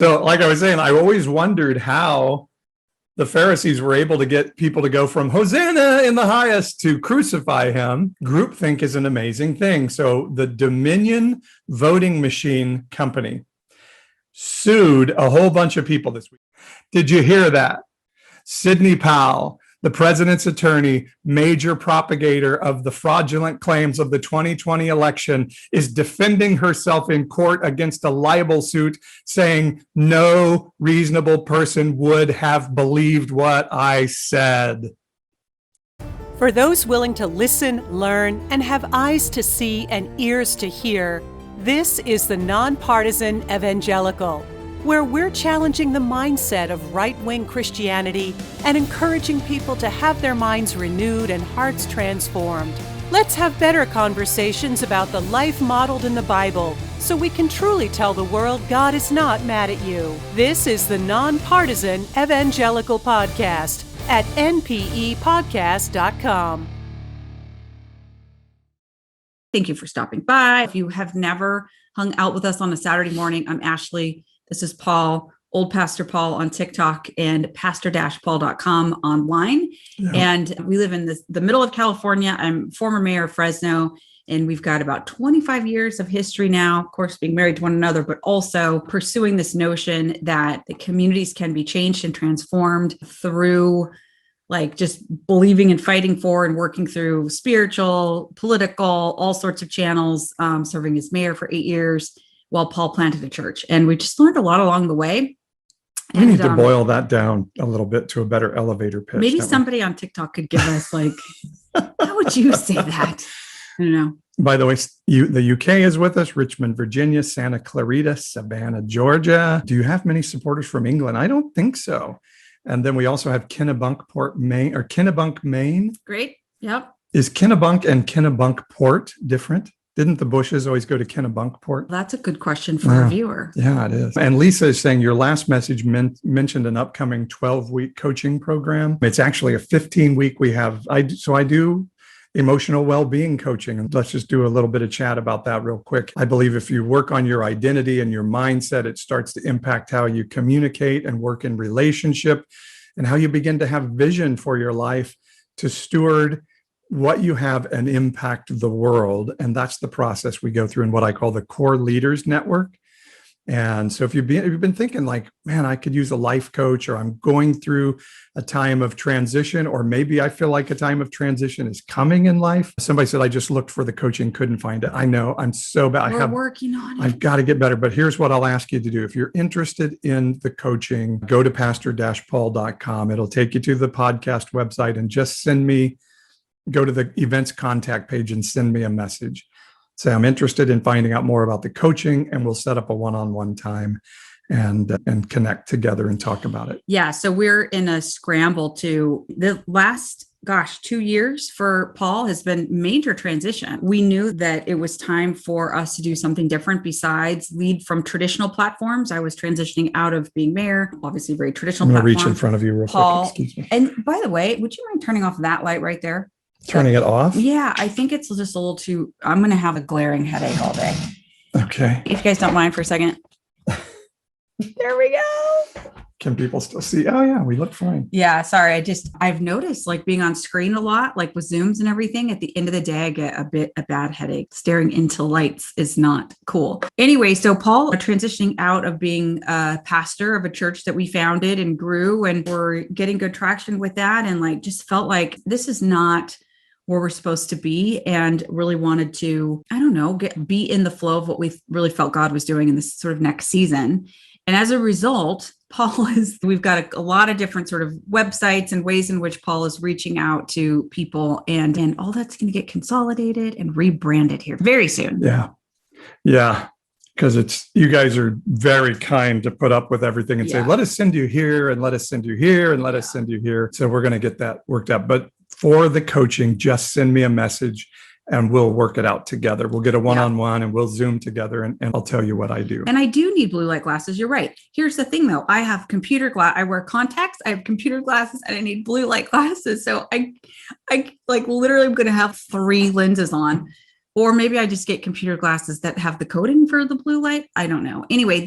So, like I was saying, I always wondered how the Pharisees were able to get people to go from Hosanna in the highest to crucify him. Groupthink is an amazing thing. So the Dominion Voting Machine Company sued a whole bunch of people this week. Did you hear that? Sidney Powell, the president's attorney, major propagator of the fraudulent claims of the 2020 election, is defending herself in court against a libel suit, saying no reasonable person would have believed what I said. For those willing to listen, learn, and have eyes to see and ears to hear, this is the Nonpartisan Evangelical, where we're challenging the mindset of right-wing Christianity and encouraging people to have their minds renewed and hearts transformed. Let's have better conversations about the life modeled in the Bible so we can truly tell the world God is not mad at you. This is the Nonpartisan Evangelical Podcast at npepodcast.com. Thank you for stopping by. If you have never hung out with us on a Saturday morning, I'm Ashley. This is Paul, Old Pastor Paul on TikTok and pastor-paul.com online. Yeah. And we live in the middle of California. I'm former mayor of Fresno, and we've got about 25 years of history now, of course, being married to one another, but also pursuing this notion that the communities can be changed and transformed through like just believing and fighting for and working through spiritual, political, all sorts of channels, serving as mayor for 8 years while Paul planted a church. And we just learned a lot along the way. We need to boil that down a little bit to a better elevator pitch. Maybe somebody on TikTok could give us like, how would you say that? I don't know. By the way, the UK is with us, Richmond, Virginia, Santa Clarita, Savannah, Georgia. Do you have many supporters from England? I don't think so. And then we also have Kennebunkport, Maine. Great. Yep. Is Kennebunk and Kennebunkport different? Didn't the Bushes always go to Kennebunkport? That's a good question for our viewer. Yeah, it is. And Lisa is saying your last message mentioned an upcoming 12-week coaching program. It's actually a 15-week we have. I do emotional well-being coaching. And let's just do a little bit of chat about that real quick. I believe if you work on your identity and your mindset, it starts to impact how you communicate and work in relationship and how you begin to have vision for your life to steward what you have and impact the world. And that's the process we go through in what I call the Core Leaders Network. And so if you've been thinking like, man, I could use a life coach, or I'm going through a time of transition, or maybe I feel like a time of transition is coming in life. Somebody said, I just looked for the coaching, couldn't find it. I know, I'm so bad. We're working on it. I've got to get better. But here's what I'll ask you to do. If you're interested in the coaching, go to pastor-paul.com. It'll take you to the podcast website and just go to the events contact page and send me a message. Say, I'm interested in finding out more about the coaching, and we'll set up a one-on-one time and connect together and talk about it. Yeah. So we're in a scramble to the last, 2 years for Paul has been major transition. We knew that it was time for us to do something different besides lead from traditional platforms. I was transitioning out of being mayor, obviously very traditional. I'm going to reach in front of you real quick. Excuse me. And by the way, would you mind turning off that light right there? Turning it off? Yeah, I think it's just a little too, I'm going to have a glaring headache all day. Okay. If you guys don't mind for a second. There we go. Can people still see? Oh yeah, we look fine. Yeah, sorry. I've noticed like being on screen a lot, like with Zooms and everything, at the end of the day, I get a bad headache. Staring into lights is not cool. Anyway, so Paul transitioning out of being a pastor of a church that we founded and grew, and we're getting good traction with that. And like, just felt like this is not where we're supposed to be, and really wanted to, be in the flow of what we really felt God was doing in this sort of next season. And as a result, we've got a lot of different sort of websites and ways in which Paul is reaching out to people, and all that's going to get consolidated and rebranded here very soon. Yeah. Yeah. Because you guys are very kind to put up with everything and say, let us send you here, and let us send you here, and let us send you here. So we're going to get that worked out. But for the coaching, just send me a message and we'll work it out together. We'll get a one-on-one and we'll Zoom together, and I'll tell you what I do. And I do need blue light glasses. You're right. Here's the thing though. I have I wear contacts, I have computer glasses, and I need blue light glasses. So I like literally I'm going to have 3 lenses on, or maybe I just get computer glasses that have the coating for the blue light. I don't know. Anyway,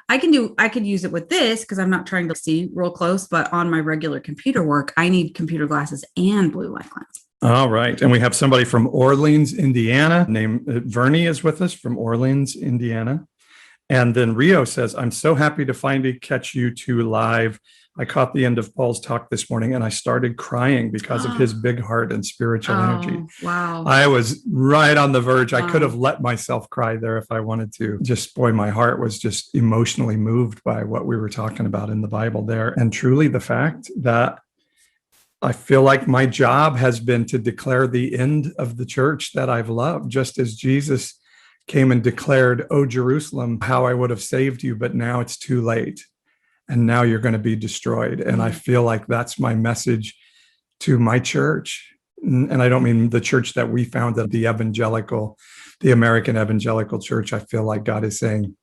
I could use it with this because I'm not trying to see real close, but on my regular computer work, I need computer glasses and blue light lens. All right. And we have somebody from Orleans, Indiana, named Vernie is with us from Orleans, Indiana. And then Rio says, I'm so happy to finally catch you two live. I caught the end of Paul's talk this morning and I started crying because of his big heart and spiritual energy. Wow. I was right on the verge. Wow. I could have let myself cry there if I wanted to. Just, boy, my heart was just emotionally moved by what we were talking about in the Bible there. And truly the fact that I feel like my job has been to declare the end of the church that I've loved, just as Jesus came and declared, "Oh, Jerusalem, how I would have saved you, but now it's too late. And now you're going to be destroyed." And I feel like that's my message to my church. And I don't mean the church that we founded, the American evangelical church. I feel like God is saying,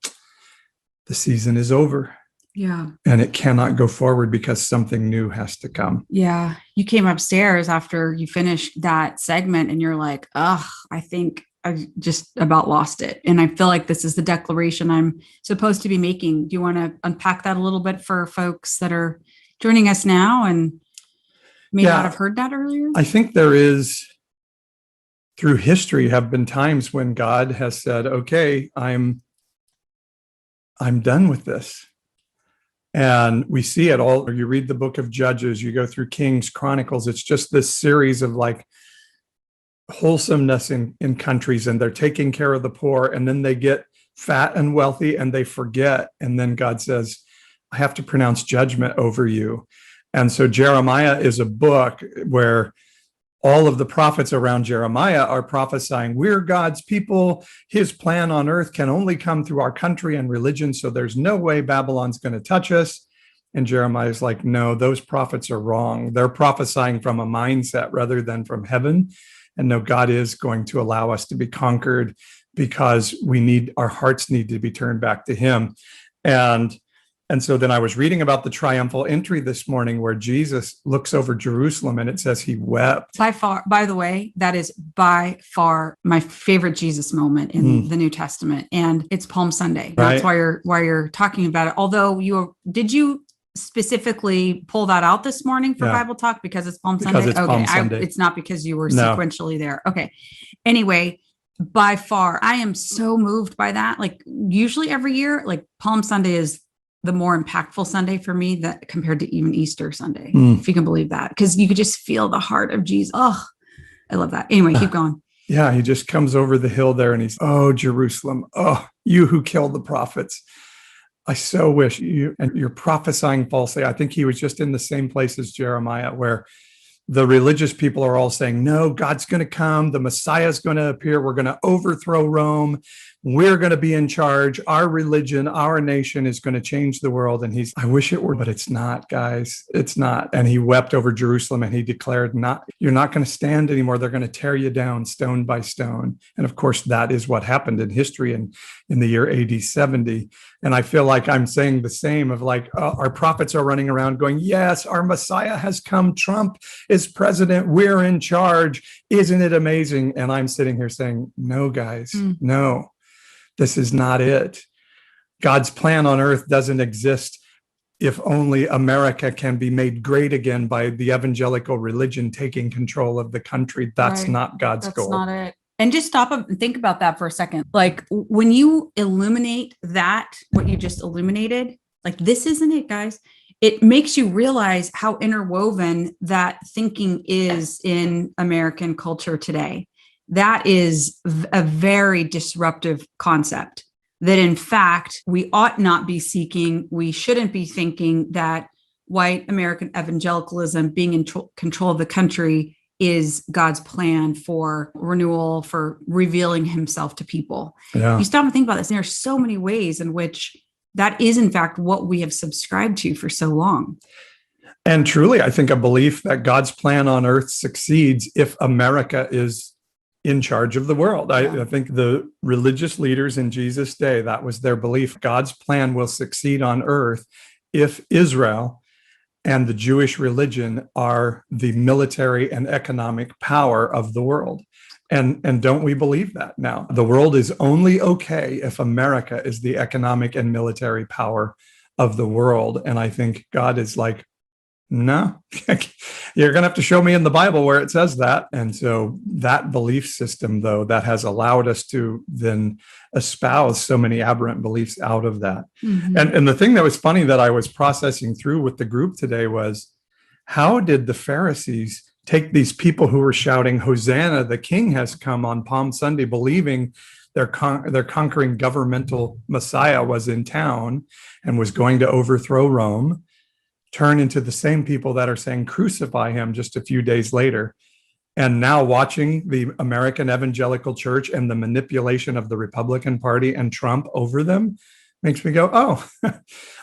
the season is over. Yeah. And it cannot go forward because something new has to come. Yeah. You came upstairs after you finished that segment and you're like, I think I just about lost it. And I feel like this is the declaration I'm supposed to be making. Do you want to unpack that a little bit for folks that are joining us now and may not have heard that earlier? I think there is, through history, have been times when God has said, okay, I'm done with this. And we see it all. You read the book of Judges, you go through Kings, Chronicles. It's just this series of like wholesomeness in countries, and they're taking care of the poor, and then they get fat and wealthy and they forget. And then God says, I have to pronounce judgment over you. And so Jeremiah is a book where all of the prophets around Jeremiah are prophesying, we're God's people. His plan on earth can only come through our country and religion. So there's no way Babylon's going to touch us. And Jeremiah's like, no, those prophets are wrong. They're prophesying from a mindset rather than from heaven. And no, God is going to allow us to be conquered because our hearts need to be turned back to him. And so then I was reading about the triumphal entry this morning where Jesus looks over Jerusalem and it says he wept. By the way, that is by far my favorite Jesus moment in the New Testament. And it's Palm Sunday. That's why you're talking about it. Although did you specifically pull that out this morning for Bible Talk because it's Palm Sunday? It's Palm Sunday. It's not because you were sequentially there. Okay. Anyway, by far, I am so moved by that. Like usually every year, like Palm Sunday is the more impactful Sunday for me that compared to even Easter Sunday, if you can believe that, because you could just feel the heart of Jesus. Oh, I love that. Anyway, keep going. Yeah, he just comes over the hill there and he's, oh, Jerusalem, oh, you who killed the prophets. I so wish you're prophesying falsely. I think he was just in the same place as Jeremiah, where the religious people are all saying, no, God's going to come. The Messiah is going to appear. We're going to overthrow Rome. We're going to be in charge. Our religion, our nation is going to change the world. And I wish it were, but it's not, guys. It's not. And he wept over Jerusalem and he declared, you're not going to stand anymore. They're going to tear you down stone by stone. And of course, that is what happened in history in the year AD 70. And I feel like I'm saying the same of like, our prophets are running around going, yes, our Messiah has come. Trump is president. We're in charge. Isn't it amazing? And I'm sitting here saying, no, guys, no, this is not it. God's plan on earth doesn't exist if only America can be made great again by the evangelical religion taking control of the country. That's not God's goal. That's not it. And just stop up and think about that for a second. Like when you illuminate that, what you just illuminated, like this isn't it, guys. It makes you realize how interwoven that thinking is in American culture today. That is a very disruptive concept that, in fact, we ought not be seeking. We shouldn't be thinking that white American evangelicalism being in control of the country is God's plan for renewal, for revealing himself to people. Yeah. You stop and think about this. And there are so many ways in which that is, in fact, what we have subscribed to for so long. And truly, I think a belief that God's plan on earth succeeds if America is in charge of the world. I think the religious leaders in Jesus' day, that was their belief. God's plan will succeed on earth if Israel and the Jewish religion are the military and economic power of the world. And don't we believe that now? The world is only okay if America is the economic and military power of the world. And I think God is like, no, you're going to have to show me in the Bible where it says that. And so that belief system, though, that has allowed us to then espouse so many aberrant beliefs out of that. Mm-hmm. And the thing that was funny that I was processing through with the group today was, how did the Pharisees take these people who were shouting, Hosanna, the King has come on Palm Sunday, believing their conquering governmental Messiah was in town and was going to overthrow Rome, turn into the same people that are saying crucify him just a few days later. And now watching the American evangelical church and the manipulation of the Republican Party and Trump over them makes me go, oh,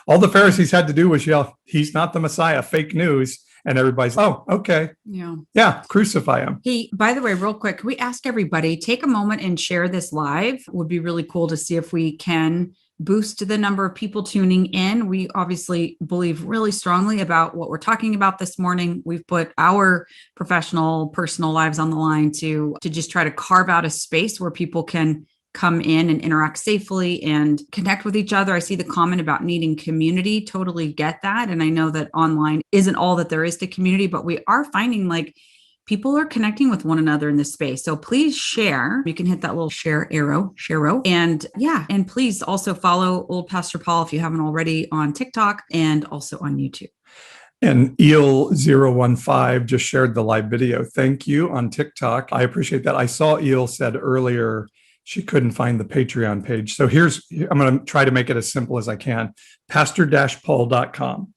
all the Pharisees had to do was yell, he's not the Messiah, fake news. And everybody's, oh, okay. Yeah, crucify him. Hey, by the way, real quick, can we ask everybody, take a moment and share this live? It would be really cool to see if we can boost the number of people tuning in. We obviously believe really strongly about what we're talking about this morning. We've put our professional, personal lives on the line to just try to carve out a space where people can come in and interact safely and connect with each other. I see the comment about needing community. Totally get that. And I know that online isn't all that there is to community, but we are finding like people are connecting with one another in this space. So please share. You can hit that little share arrow. And yeah, and please also follow Old Pastor Paul if you haven't already on TikTok and also on YouTube. And Eel015 just shared the live video. Thank you on TikTok. I appreciate that. I saw Eel said earlier she couldn't find the Patreon page. So I'm going to try to make it as simple as I can. pastor-paul.com.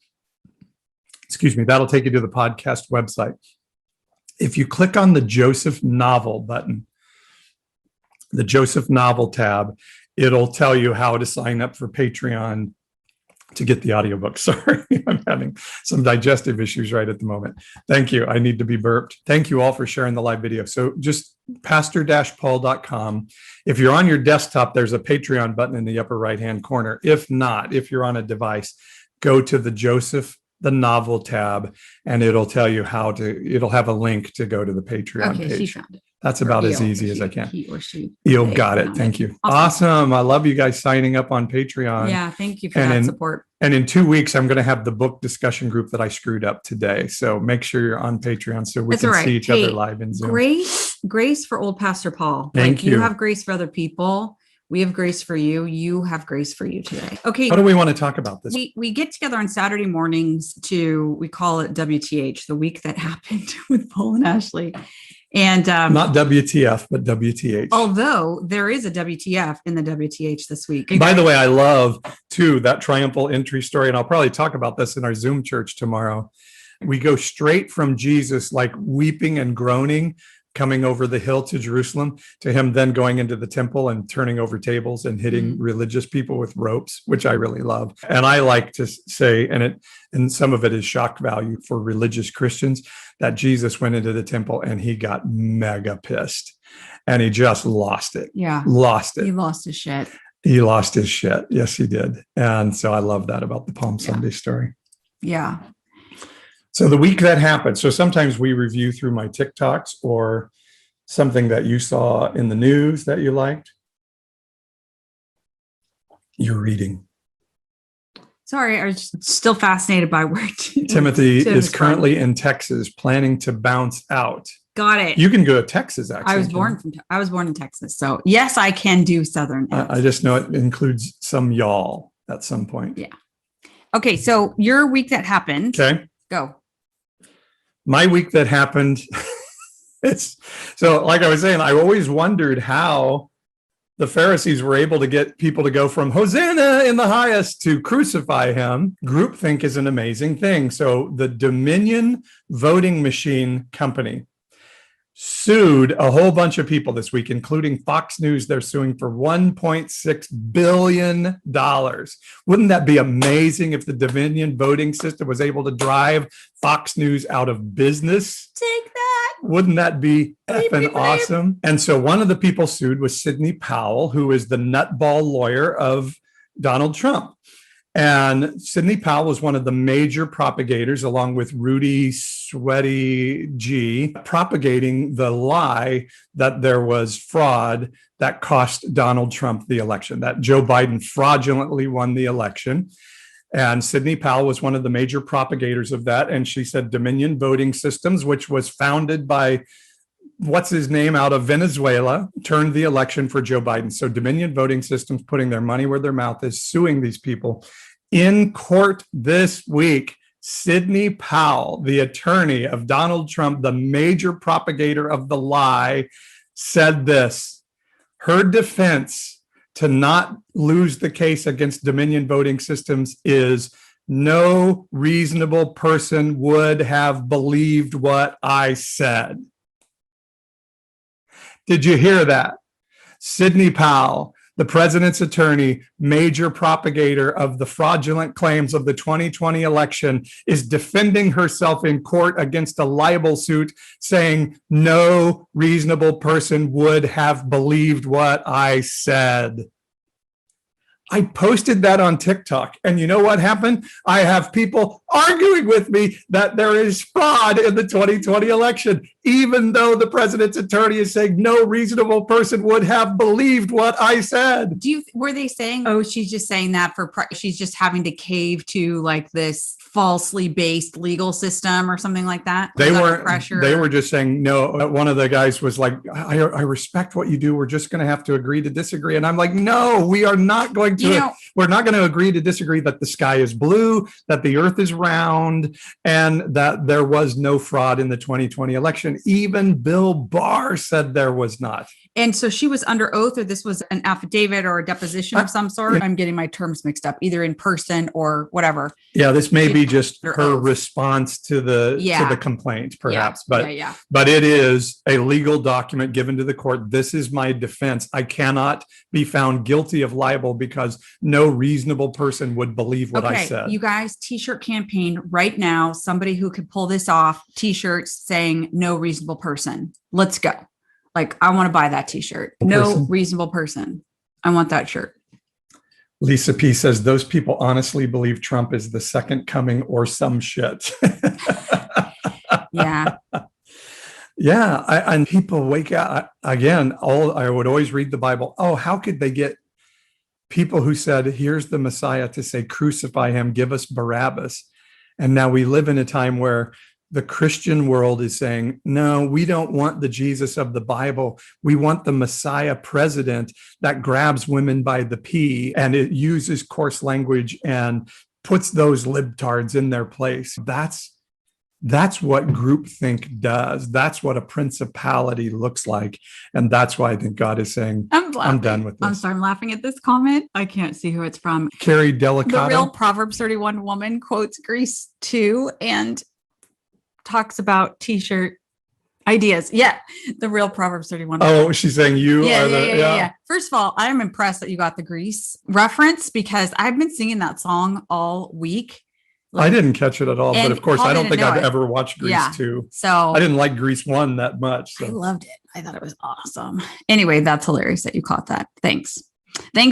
Excuse me. That'll take you to the podcast website. If you click on the Joseph Novel button, the Joseph Novel tab, it'll tell you how to sign up for Patreon to get the audiobook. Sorry, I'm having some digestive issues right at the moment. Thank you. I need to be burped. Thank you all for sharing the live video. So just pastor-paul.com. If you're on your desktop, there's a Patreon button in the upper right-hand corner. If not, if you're on a device, go to the Novel tab, and it'll tell you it'll have a link to go to the Patreon page. She found it. That's about as easy as I can. He or she. You'll got it. Thank you. Awesome. I love you guys signing up on Patreon. Yeah, thank you for that support. And in 2 weeks, I'm going to have the book discussion group that I screwed up today. So make sure you're on Patreon so we can see each other live in Zoom. Grace for Old Pastor Paul. Thank you. You have grace for other people. We have grace for you. You have grace for you today. Okay. How do we want to talk about this? We get together on Saturday mornings we call it WTH, the week that happened with Paul and Ashley. And not WTF, but WTH. Although there is a WTF in the WTH this week. By the way, I love too that triumphal entry story. And I'll probably talk about this in our Zoom church tomorrow. We go straight from Jesus, like weeping and groaning, coming over the hill to Jerusalem, to him then going into the temple and turning over tables and hitting religious people with ropes, which I really love. And I like to say, and some of it is shock value for religious Christians, that Jesus went into the temple and he got mega pissed and he just lost it. Yeah. Lost it. He lost his shit. He lost his shit. Yes, he did. And so I love that about the Palm Sunday story. Yeah. So the week that happened, so sometimes we review through my TikToks or something that you saw in the news that you liked. You're reading. Sorry, I was still fascinated by where Timothy is currently in Texas, planning to bounce out. Got it. You can go to Texas, actually. I was born in Texas. So yes, I can do Southern. I just know it includes some y'all at some point. Yeah. Okay. So your week that happened. Okay. Go. My week that happened. So like I was saying, I always wondered how the Pharisees were able to get people to go from Hosanna in the highest to crucify him. Groupthink is an amazing thing. So the Dominion voting machine company sued a whole bunch of people this week, including Fox News. They're suing for $1.6 billion. Wouldn't that be amazing if the Dominion voting system was able to drive Fox News out of business? Take that. Wouldn't that be effing awesome? And so one of the people sued was Sidney Powell, who is the nutball lawyer of Donald Trump. And Sidney Powell was one of the major propagators, along with Rudy Sweaty G, propagating the lie that there was fraud that cost Donald Trump the election, that Joe Biden fraudulently won the election. And Sidney Powell was one of the major propagators of that. And she said Dominion Voting Systems, which was founded by what's his name out of Venezuela, turned the election for Joe Biden. So Dominion Voting Systems, putting their money where their mouth is, suing these people. In court this week, Sidney Powell, the attorney of Donald Trump, the major propagator of the lie, said this: her defense to not lose the case against Dominion Voting Systems is no reasonable person would have believed what I said. Did you hear that? Sidney Powell, the president's attorney, major propagator of the fraudulent claims of the 2020 election, is defending herself in court against a libel suit, saying no reasonable person would have believed what I said. I posted that on TikTok, and you know what happened? I have people arguing with me that there is fraud in the 2020 election, even though the president's attorney is saying no reasonable person would have believed what I said. Were they saying, oh, she's just saying that she's just having to cave to like this falsely based legal system or something like that? They were just saying, no. One of the guys was like, I respect what you do. We're just going to have to agree to disagree. And I'm like, no, we are not going to. We're not going to agree to disagree that the sky is blue, that the earth is round, and that there was no fraud in the 2020 election. Even Bill Barr said there was not. And so she was under oath, or this was an affidavit or a deposition of some sort? I'm getting my terms mixed up, either in person or whatever. Yeah, this may be just her response to the complaint, perhaps. But it is a legal document given to the court. This is my defense. I cannot be found guilty of libel because no reasonable person would believe what I said. You guys, t-shirt campaign right now. Somebody who could pull this off, t-shirts saying no reasonable person. Let's go. Like, I want to buy that t-shirt. No reasonable person. I want that shirt. Lisa P says, those people honestly believe Trump is the second coming or some shit. Yeah. Yeah. And people wake up again. I would always read the Bible. Oh, how could they get people who said, here's the Messiah, to say, crucify him, give us Barabbas. And now we live in a time where the Christian world is saying, no, we don't want the Jesus of the Bible. We want the Messiah president that grabs women by the pee, and it uses coarse language and puts those libtards in their place. That's what groupthink does. That's what a principality looks like. And that's why I think God is saying, I'm done with this. I'm sorry, I'm laughing at this comment. I can't see who it's from. Carrie Delicato. The real Proverbs 31 woman quotes Greece 2 and talks about t-shirt ideas. Yeah. The real Proverbs 31. Oh, she's saying you are yeah. First of all, I am impressed that you got the Grease reference, because I've been singing that song all week. I didn't catch it at all, but of course, I don't think I've ever watched Grease 2. So I didn't like Grease 1 that much. So. I loved it. I thought it was awesome. Anyway, that's hilarious that you caught that. Thanks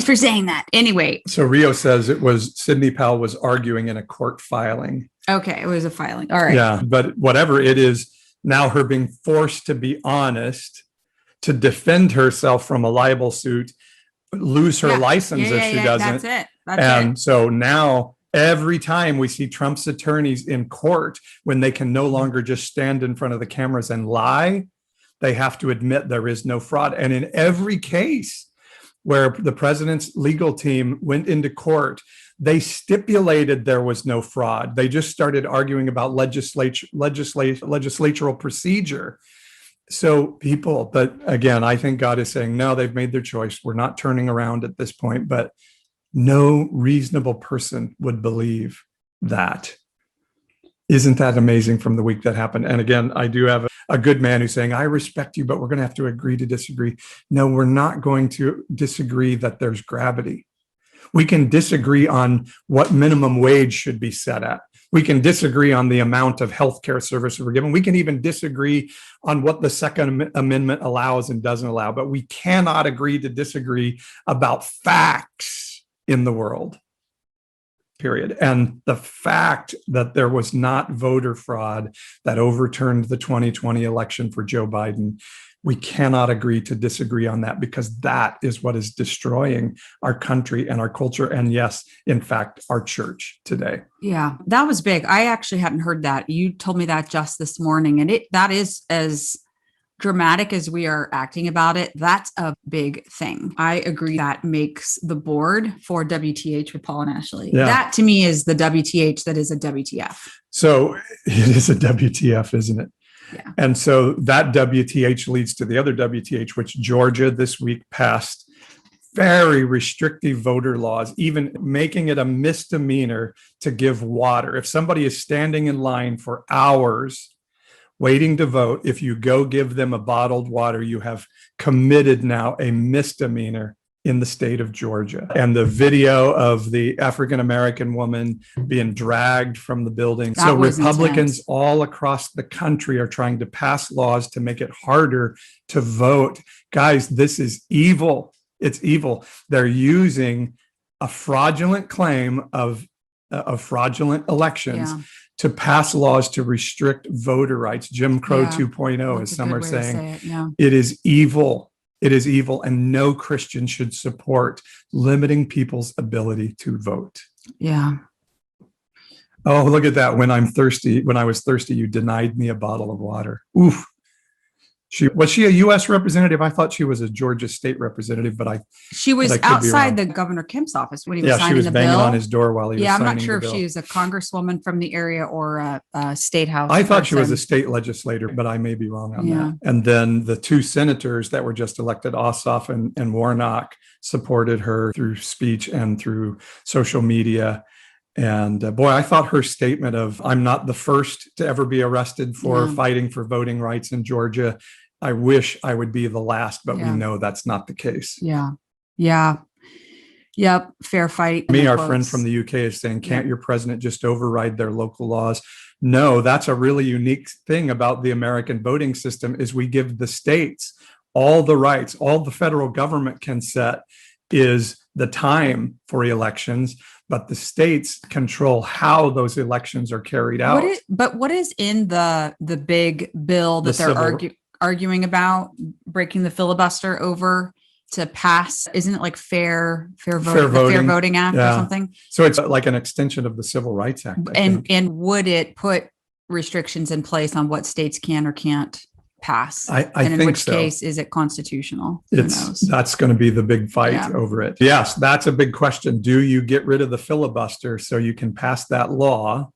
for saying that. Anyway. So Rio says it was Sidney Powell was arguing in a court filing. Okay. It was a filing. All right. Yeah. But whatever it is, now her being forced to be honest, to defend herself from a libel suit, lose her license if she doesn't. That's it. So now every time we see Trump's attorneys in court, when they can no longer just stand in front of the cameras and lie, they have to admit there is no fraud. And in every case where the president's legal team went into court, they stipulated there was no fraud. They just started arguing about legislatural procedure. So people, but again, I think God is saying, no, they've made their choice. We're not turning around at this point, but no reasonable person would believe that. Isn't that amazing from the week that happened? And again, I do have a good man who's saying, I respect you, but we're going to have to agree to disagree. No, we're not going to disagree that there's gravity. We can disagree on what minimum wage should be set at. We can disagree on the amount of healthcare services we're given. We can even disagree on what the Second Amendment allows and doesn't allow, but we cannot agree to disagree about facts in the world. period. And the fact that there was not voter fraud that overturned the 2020 election for Joe Biden, we cannot agree to disagree on that, because that is what is destroying our country and our culture. And yes, in fact, our church today. Yeah, that was big. I actually hadn't heard that. You told me that just this morning. And that is, as dramatic as we are acting about it, that's a big thing. I agree. That makes the board for WTH with Paul and Ashley. Yeah. That to me is the WTH that is a WTF. So it is a WTF, isn't it? Yeah. And so that WTH leads to the other WTH, which Georgia this week passed very restrictive voter laws, even making it a misdemeanor to give water. If somebody is standing in line for hours waiting to vote, if you go give them a bottled water, you have committed now a misdemeanor in the state of Georgia. And the video of the African-American woman being dragged from the building. So Republicans all across the country are trying to pass laws to make it harder to vote. Guys, this is evil. It's evil. They're using a fraudulent claim of fraudulent elections to pass laws to restrict voter rights. Jim Crow 2.0, as some are saying. It is evil. It is evil, and no Christian should support limiting people's ability to vote. Yeah. Oh, look at that. When I was thirsty, you denied me a bottle of water. Oof. Was she a U.S. representative? I thought she was a Georgia state representative, but she was outside the Governor Kemp's office when he was signing the bill. Yeah, she was banging on his door while he was signing the bill. I'm not sure if she was a congresswoman from the area or a state house. I thought she was a state legislator, but I may be wrong on that. And then the two senators that were just elected, Ossoff and Warnock, supported her through speech and through social media. And boy, I thought her statement of, I'm not the first to ever be arrested for fighting for voting rights in Georgia. I wish I would be the last, but we know that's not the case. Yeah. Yeah. Yep. Fair fight. Our friend from the UK is saying, can't your president just override their local laws? No, that's a really unique thing about the American voting system is we give the states all the rights. All the federal government can set is the time for elections, but the states control how those elections are carried out. What is in the big bill that they're arguing about, breaking the filibuster over to pass? Isn't it like Fair Voting Act or something? So it's like an extension of the Civil Rights Act. And would it put restrictions in place on what states can or can't pass? I and in think which so. Case is it constitutional? That's going to be the big fight over it. Yes, that's a big question. Do you get rid of the filibuster so you can pass that law?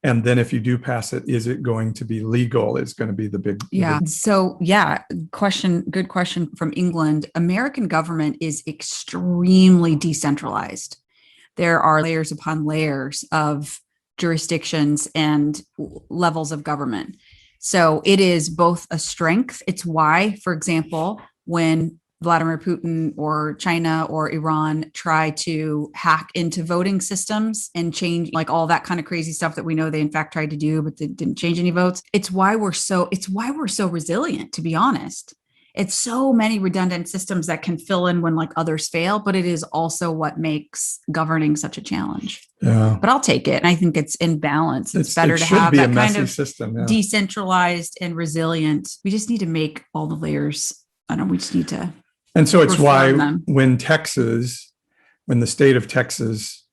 And then if you do pass it, is it going to be legal? Is going to be the big. So good question from England. American government is extremely decentralized. There are layers upon layers of jurisdictions and levels of government. So it is both a strength. It's why, for example, when Vladimir Putin or China or Iran try to hack into voting systems and change like all that kind of crazy stuff that we know they in fact tried to do, but they didn't change any votes. It's why we're so resilient, to be honest. It's so many redundant systems that can fill in when like others fail, but it is also what makes governing such a challenge. Yeah. But I'll take it. And I think it's in balance. It's better to have that kind of system, decentralized and resilient. We just need to make all the layers. We just need to. And so it's why when the state of Texas,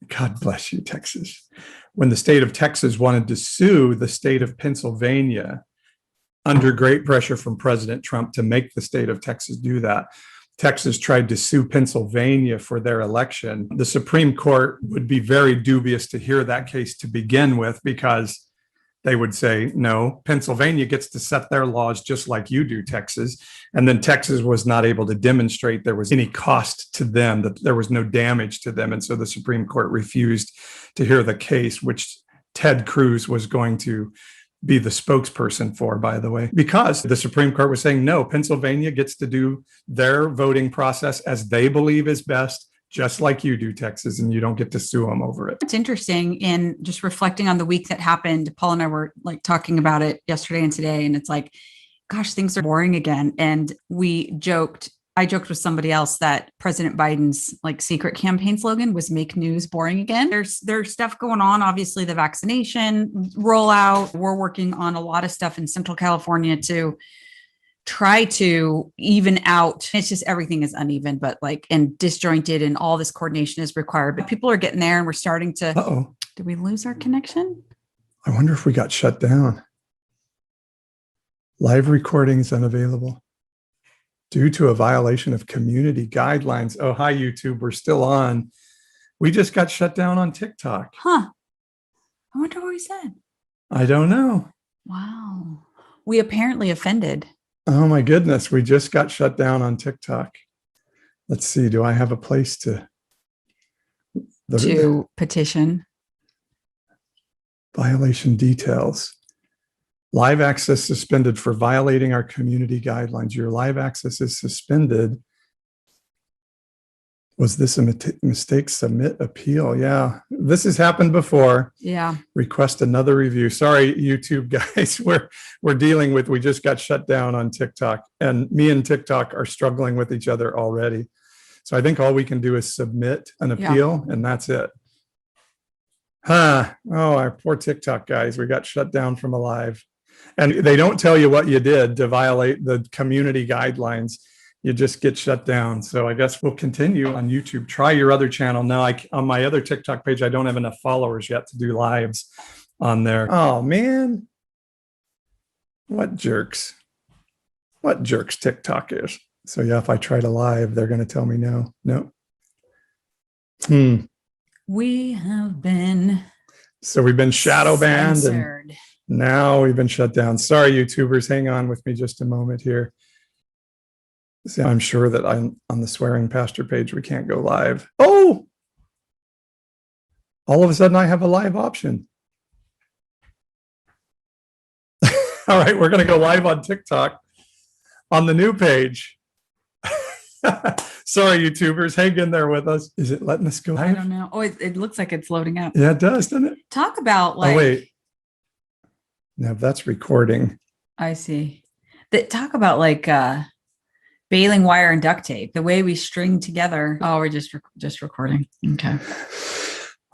God bless you, Texas, when the state of Texas wanted to sue the state of Pennsylvania under great pressure from President Trump to make the state of Texas do that, Texas tried to sue Pennsylvania for their election. The Supreme Court would be very dubious to hear that case to begin with, because they would say, no, Pennsylvania gets to set their laws just like you do, Texas. And then Texas was not able to demonstrate there was any cost to them, that there was no damage to them. And so the Supreme Court refused to hear the case, which Ted Cruz was going to be the spokesperson for, by the way, because the Supreme Court was saying, no, Pennsylvania gets to do their voting process as they believe is best, just like you do, Texas, and you don't get to sue them over it. It's interesting in just reflecting on the week that happened. Paul and I were like talking about it yesterday and today, and it's like, gosh, things are boring again. And we joked I joked with somebody else that President Biden's like secret campaign slogan was "Make news boring again." There's stuff going on. Obviously, the vaccination rollout. We're working on a lot of stuff in Central California to try to even out. It's just everything is uneven, but like and disjointed, and all this coordination is required. But people are getting there, and we're starting to. Uh-oh. Did we lose our connection? I wonder if we got shut down. Live recordings unavailable due to a violation of community guidelines. Oh, hi, YouTube. We're still on. We just got shut down on TikTok. Huh. I wonder what we said. I don't know. Wow. We apparently offended. Oh, my goodness. We just got shut down on TikTok. Let's see. Do I have a place to petition? Violation details. Live access suspended for violating our community guidelines. Your live access is suspended. Was this a mistake? Submit appeal. Yeah, this has happened before. Yeah. Request another review. Sorry, YouTube guys. We're dealing with. We just got shut down on TikTok, and me and TikTok are struggling with each other already. So I think all we can do is submit an appeal, and that's it. Oh, our poor TikTok guys. We got shut down from a live. And they don't tell you what you did to violate the community guidelines. You just get shut down. So I guess we'll continue on YouTube. Try your other channel. Now, on my other TikTok page, I don't have enough followers yet to do lives on there. Oh, man. What jerks. What jerks TikTok is. So yeah, if I try to live, they're going to tell me no. We have been. So we've been shadow banned. Censored. And now we've been shut down. Sorry, YouTubers, hang on with me just a moment here. See, I'm sure that I'm on the Swearing Pastor page. We can't go live. Oh, all of a sudden I have a live option. All right, we're going to go live on TikTok on the new page. Sorry, YouTubers, hang in there with us. Is it letting us go live? I don't know. Oh, it looks like it's loading up. Yeah, it does, doesn't it? Talk about like. Oh, wait. Now that's recording. I see. Talk about like baling wire and duct tape, the way we string together. Oh, we're just recording.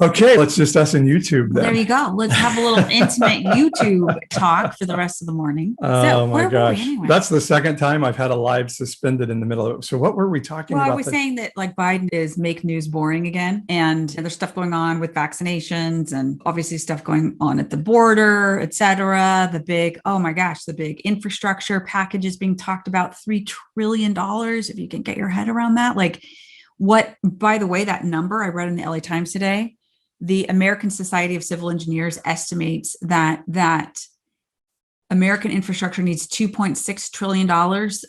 Okay, let's just us and YouTube then. There you go. Let's have a little intimate YouTube talk for the rest of the morning. Oh my gosh. Anyway? That's the second time I've had a live suspended in the middle of it. So what were we talking about? I was saying that like Biden is make news boring again. And there's stuff going on with vaccinations and obviously stuff going on at the border, et cetera. The big infrastructure package is being talked about, $3 trillion, if you can get your head around that. Like what, by the way, that number I read in the LA Times today, the American Society of Civil Engineers estimates that American infrastructure needs $2.6 trillion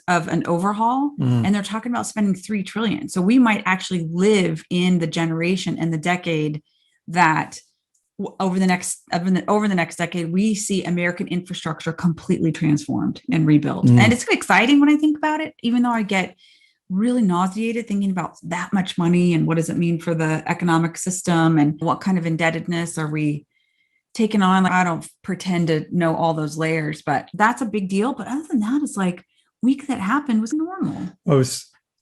of an overhaul, and they're talking about spending $3 trillion. So we might actually live in the generation and the decade that over the next decade, we see American infrastructure completely transformed and rebuilt. And it's exciting when I think about it, even though I get really nauseated thinking about that much money and what does it mean for the economic system and what kind of indebtedness are we taking on. Like, I don't pretend to know all those layers, but that's a big deal. But other than that, it's like week that happened was normal.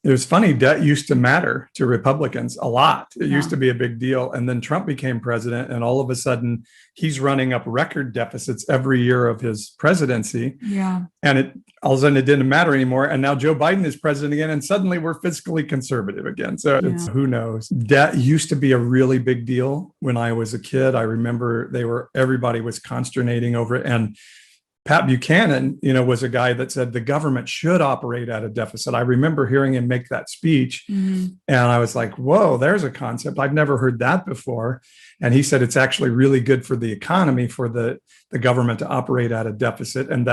It was funny. Debt used to matter to Republicans a lot. It used to be a big deal. And then Trump became president, and all of a sudden he's running up record deficits every year of his presidency. Yeah. And all of a sudden it didn't matter anymore. And now Joe Biden is president again, and suddenly we're fiscally conservative again. So it's, who knows? Debt used to be a really big deal when I was a kid. I remember everybody was consternating over it. And Pat Buchanan, was a guy that said the government should operate at a deficit. I remember hearing him make that speech, and I was like, whoa, there's a concept. I've never heard that before. And he said it's actually really good for the economy for the government to operate at a deficit. And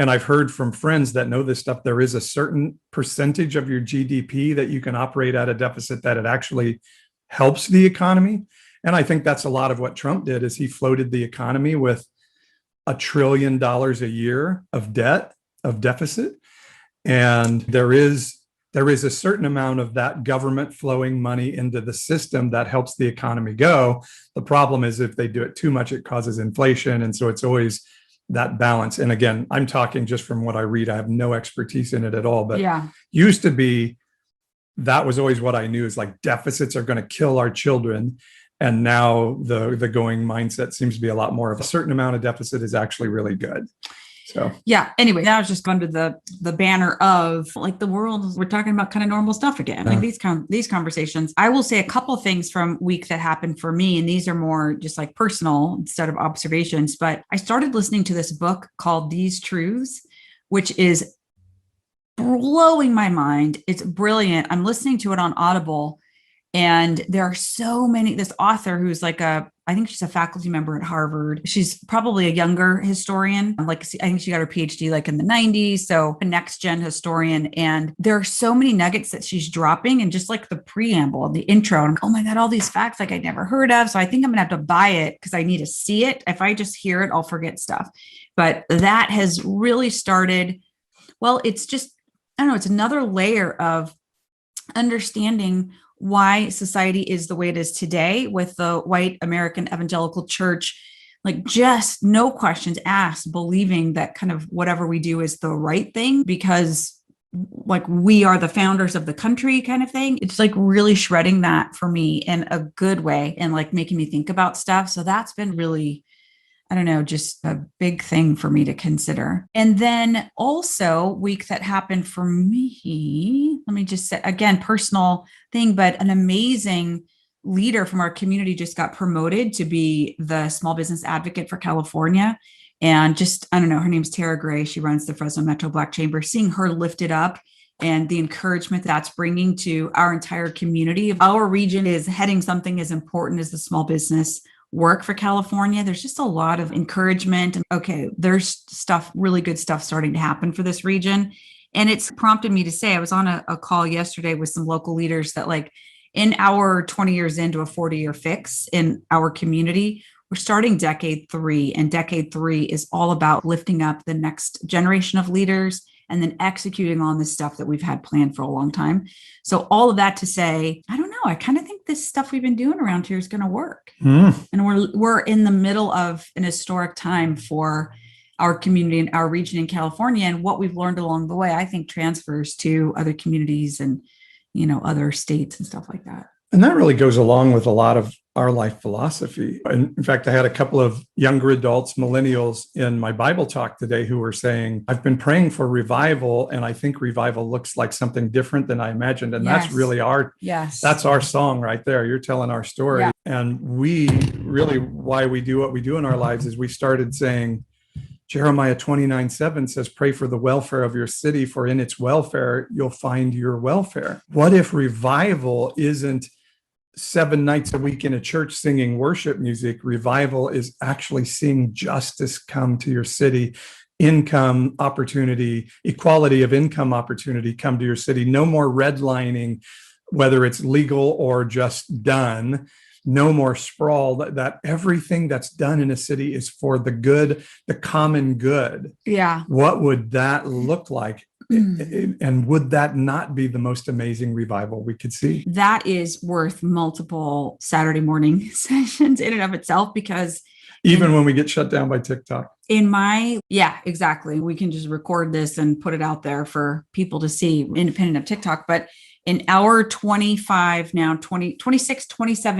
I've heard from friends that know this stuff, there is a certain percentage of your GDP that you can operate at a deficit, that it actually helps the economy. And I think that's a lot of what Trump did, is he floated the economy with $1 trillion a year of debt, of deficit. And there is a certain amount of that government flowing money into the system that helps the economy go. The problem is if they do it too much, it causes inflation. And so it's always that balance. And again, I'm talking just from what I read. I have no expertise in it at all, but Yeah. used to be, that was always what I knew, is like deficits are going to kill our children. And now the going mindset seems to be a lot more of a certain amount of deficit is actually really good. So yeah. Anyway, that was just under the banner of like the world. We're talking about kind of normal stuff again. Like these conversations. I will say a couple of things from week that happened for me, and these are more just like personal instead of observations. But I started listening to this book called These Truths, which is blowing my mind. It's brilliant. I'm listening to it on Audible. And there are so many, this author who's like I think she's a faculty member at Harvard. She's probably a younger historian. Like, I think she got her PhD like in the 90s. So a next gen historian. And there are so many nuggets that she's dropping, and just like the preamble, the intro, and oh my God, all these facts like I'd never heard of. So I think I'm going to have to buy it because I need to see it. If I just hear it, I'll forget stuff. But that has really started, well, it's just, I don't know, it's another layer of understanding why society is the way it is today with the white American evangelical church, like just no questions asked, believing that kind of whatever we do is the right thing because like we are the founders of the country kind of thing. It's like really shredding that for me in a good way and like making me think about stuff. So that's been really, I don't know, just a big thing for me to consider. And then also week that happened for me, let me just say, again, personal thing, but an amazing leader from our community just got promoted to be the small business advocate for California. And just, I don't know, her name's Tara Gray. She runs the Fresno Metro Black Chamber. Seeing her lifted up and the encouragement that's bringing to our entire community. Our region is heading something as important as the small business work for California. There's just a lot of encouragement. Okay, there's stuff, really good stuff starting to happen for this region. And it's prompted me to say, I was on a call yesterday with some local leaders that like in our 20 years into a 40-year fix in our community, we're starting decade 3, and decade 3 is all about lifting up the next generation of leaders and then executing on the stuff that we've had planned for a long time. So all of that to say, I don't know, I kind of think this stuff we've been doing around here is going to work. And we're in the middle of an historic time for our community and our region in California. And what we've learned along the way, I think transfers to other communities and, you know, other states and stuff like that. And that really goes along with a lot of our life philosophy. And in fact, I had a couple of younger adults, millennials, in my Bible talk today who were saying, I've been praying for revival, and I think revival looks like something different than I imagined. And that's really that's our song right there. You're telling our story. Yeah. And we really, why we do what we do in our lives is we started saying, Jeremiah 29:7 says, pray for the welfare of your city, for in its welfare, you'll find your welfare. What if revival isn't 7 nights a week in a church singing worship music? Revival is actually seeing justice come to your city, income opportunity, equality of income opportunity come to your city. No more redlining, whether it's legal or just done. No more sprawl, that everything that's done in a city is for the good, the common good. Yeah. What would that look like? And would that not be the most amazing revival we could see? That is worth multiple Saturday morning sessions in and of itself, because even when we get shut down by TikTok. Yeah, exactly. We can just record this and put it out there for people to see independent of TikTok. But in our 27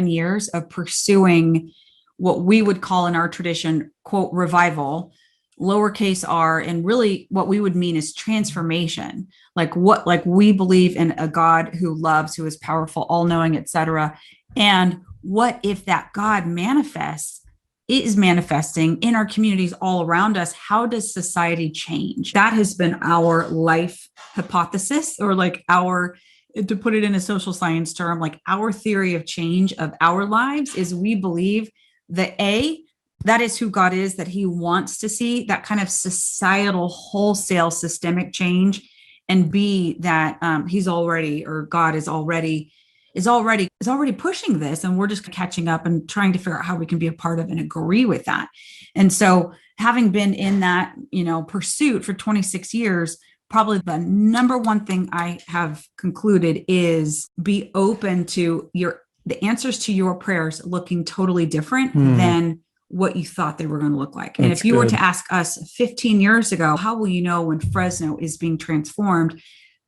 years of pursuing what we would call in our tradition, quote, revival, lowercase r, and really what we would mean is transformation. Like we believe in a God who loves, who is powerful, all-knowing, etc. And what if that God is manifesting in our communities all around us? How does society change? That has been our life hypothesis, or like to put it in a social science term, like our theory of change of our lives is we believe that that is who God is, that he wants to see that kind of societal, wholesale, systemic change, and B, that he's already, or God is already pushing this, and we're just catching up and trying to figure out how we can be a part of and agree with that. And so having been in that, pursuit for 26 years, probably the number one thing I have concluded is be open to the answers to your prayers looking totally different than what you thought they were going to look like. And That's if you were good. to ask us 15 years ago, how will you know when Fresno is being transformed?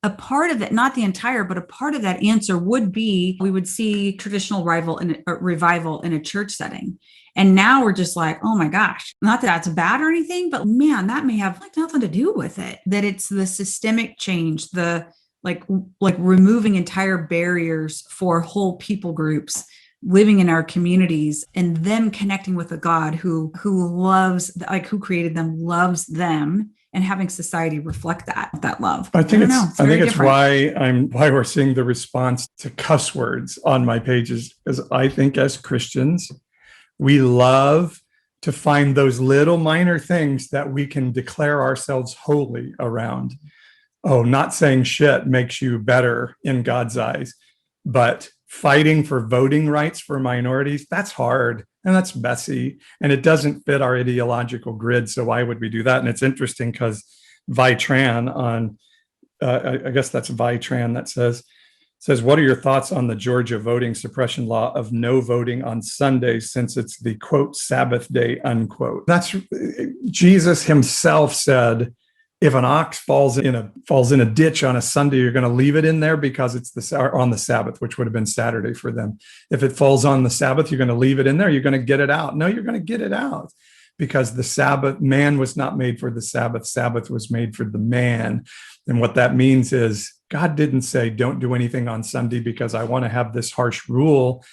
A part of it, not the entire, but a part of that answer would be we would see traditional revival in a church setting. And now we're just like, oh my gosh, not that that's bad or anything, but man, that may have like nothing to do with it. That it's the systemic change, the like removing entire barriers for whole people groups living in our communities and them connecting with a God who loves, like who created them, loves them, and having society reflect that love. I think it's different. why we're seeing the response to cuss words on my pages, because I think as Christians, we love to find those little minor things that we can declare ourselves holy around. Oh, not saying shit makes you better in God's eyes, but fighting for voting rights for minorities, that's hard and that's messy and it doesn't fit our ideological grid. So why would we do that? And it's interesting because Vitran on, I guess that's Vitran that says, what are your thoughts on the Georgia voting suppression law of no voting on Sundays since it's the quote Sabbath day unquote? That's Jesus himself said, if an ox falls in a ditch on a Sunday, you're going to leave it in there because it's on the Sabbath, which would have been Saturday for them. If it falls on the Sabbath, you're going to leave it in there. You're going to get it out. No, you're going to get it out because the Sabbath, man was not made for the Sabbath. Sabbath was made for the man. And what that means is God didn't say, don't do anything on Sunday because I want to have this harsh rule.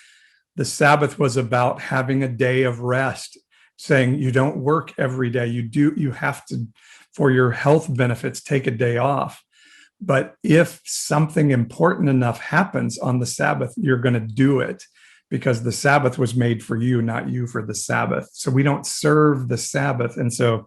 The Sabbath was about having a day of rest, saying you don't work every day. You have to, for your health benefits, take a day off. But if something important enough happens on the Sabbath, you're going to do it because the Sabbath was made for you, not you for the Sabbath. So we don't serve the Sabbath. And so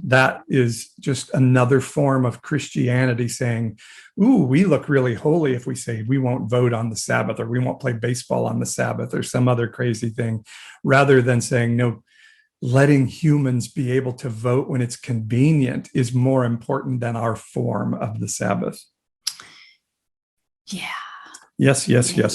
that is just another form of Christianity saying, ooh, we look really holy if we say we won't vote on the Sabbath or we won't play baseball on the Sabbath or some other crazy thing, rather than saying, no, letting humans be able to vote when it's convenient is more important than our form of the Sabbath. Yeah. Yes,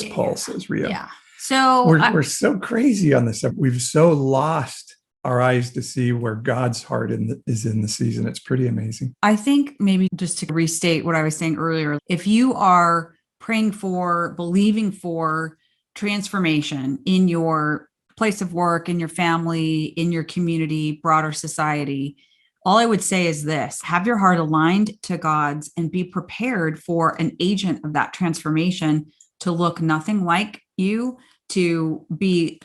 Paul says, Ria. Yeah. So we're so crazy on this. We've so lost our eyes to see where God's heart is in the season. It's pretty amazing. I think maybe just to restate what I was saying earlier, if you are praying for, believing for transformation in your place of work, in your family, in your community, broader society, all I would say is this: have your heart aligned to God's and be prepared for an agent of that transformation to look nothing like you, to be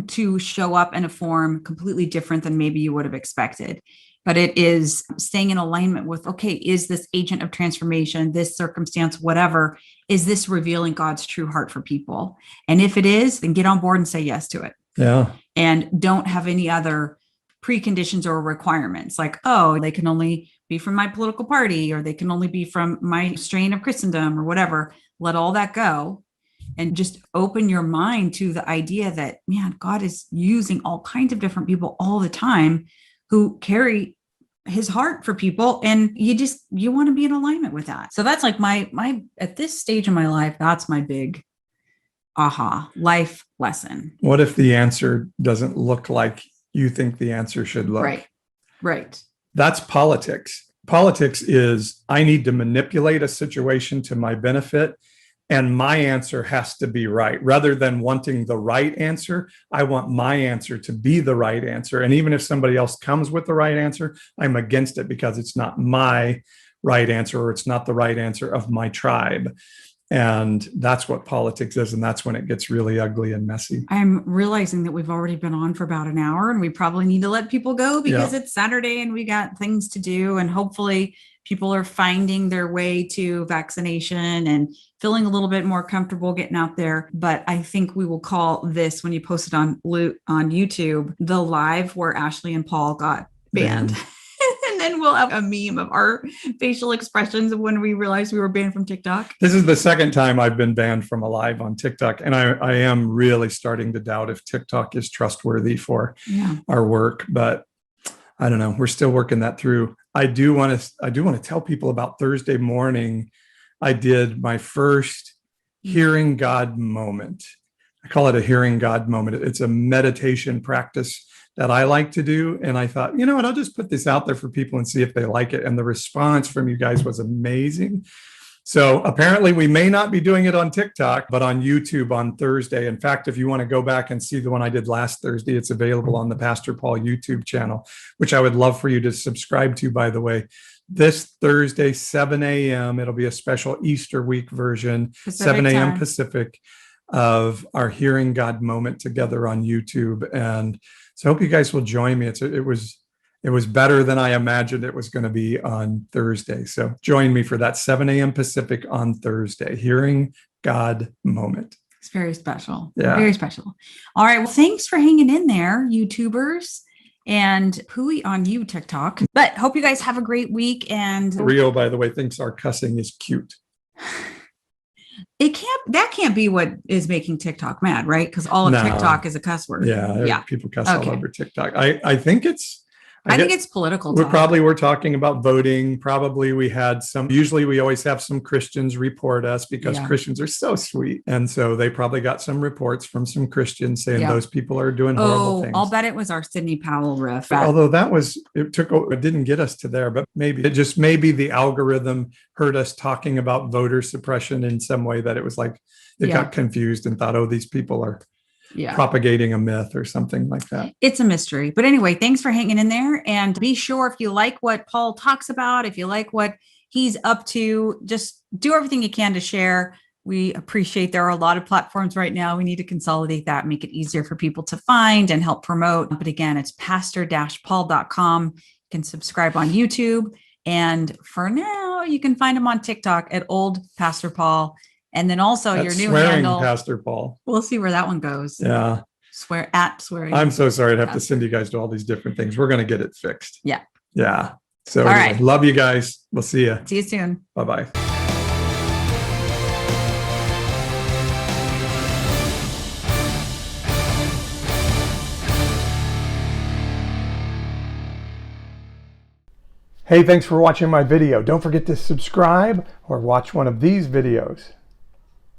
to show up in a form completely different than maybe you would have expected. But it is staying in alignment with, okay, is this agent of transformation, this circumstance, whatever, is this revealing God's true heart for people? And if it is, then get on board and say yes to it. Yeah. And don't have any other preconditions or requirements like, oh, they can only be from my political party, or they can only be from my strain of Christendom or whatever. Let all that go and just open your mind to the idea that, man, God is using all kinds of different people all the time who carry his heart for people. And you want to be in alignment with that. So that's like my at this stage of my life, that's my big life lesson. What if the answer doesn't look like you think the answer should look? Right. That's politics. Politics is, I need to manipulate a situation to my benefit, and my answer has to be right. Rather than wanting the right answer, I want my answer to be the right answer. And even if somebody else comes with the right answer, I'm against it because it's not my right answer, or it's not the right answer of my tribe. And that's what politics is. And that's when it gets really ugly and messy. I'm realizing that we've already been on for about an hour, and we probably need to let people go because it's Saturday and we got things to do. And hopefully people are finding their way to vaccination and feeling a little bit more comfortable getting out there. But I think we will call this, when you post it on YouTube, the live where Ashley and Paul got banned. And then we'll have a meme of our facial expressions of when we realized we were banned from TikTok. This is the second time I've been banned from a live on TikTok. And I am really starting to doubt if TikTok is trustworthy for our work. But I don't know. We're still working that through. I do want to tell people about Thursday morning. I did my first hearing God moment. I call it a hearing God moment. It's a meditation practice that I like to do. And I thought, you know what, I'll just put this out there for people and see if they like it. And the response from you guys was amazing. So apparently we may not be doing it on TikTok, but on YouTube on Thursday. In fact, if you want to go back and see the one I did last Thursday, it's available on the Pastor Paul YouTube channel, which I would love for you to subscribe to, by the way. This Thursday, 7 a.m., it'll be a special Easter week version, Pacific 7 a.m. time. Pacific, of our Hearing God moment together on YouTube. And so I hope you guys will join me. It was better than I imagined it was going to be on Thursday. So join me for that 7 a.m. Pacific on Thursday, Hearing God moment. It's very special. Yeah. Very special. All right. Well, thanks for hanging in there, YouTubers, and pooey on you, TikTok. But hope you guys have a great week. And Rio, by the way, thinks our cussing is cute. That can't be what is making TikTok mad, right? Because all of TikTok is a cuss word. Yeah. People cuss all over TikTok. I think it's political. We're talking about voting. Probably we had usually we always have some Christians report us because Christians are so sweet. And so they probably got some reports from some Christians saying those people are doing horrible things. I'll bet it was our Sidney Powell riff. Although it didn't get us to there, but maybe the algorithm heard us talking about voter suppression in some way that it was like, it got confused and thought, oh, these people are propagating a myth or something like that. It's a mystery. But anyway, thanks for hanging in there. And be sure, if you like what Paul talks about, if you like what he's up to, just do everything you can to share. We appreciate there are a lot of platforms right now. We need to consolidate that, make it easier for people to find and help promote. But again, it's pastor-paul.com. You can subscribe on YouTube. And for now, you can find him on TikTok at Old Pastor Paul. And then also your new handle, Pastor Paul. We'll see where that one goes. Yeah. Swearing. I'm so sorry to have to send you guys to all these different things. We're going to get it fixed. Yeah. Yeah. So all right. Love you guys. We'll see you. See you soon. Bye-bye. Hey, thanks for watching my video. Don't forget to subscribe or watch one of these videos.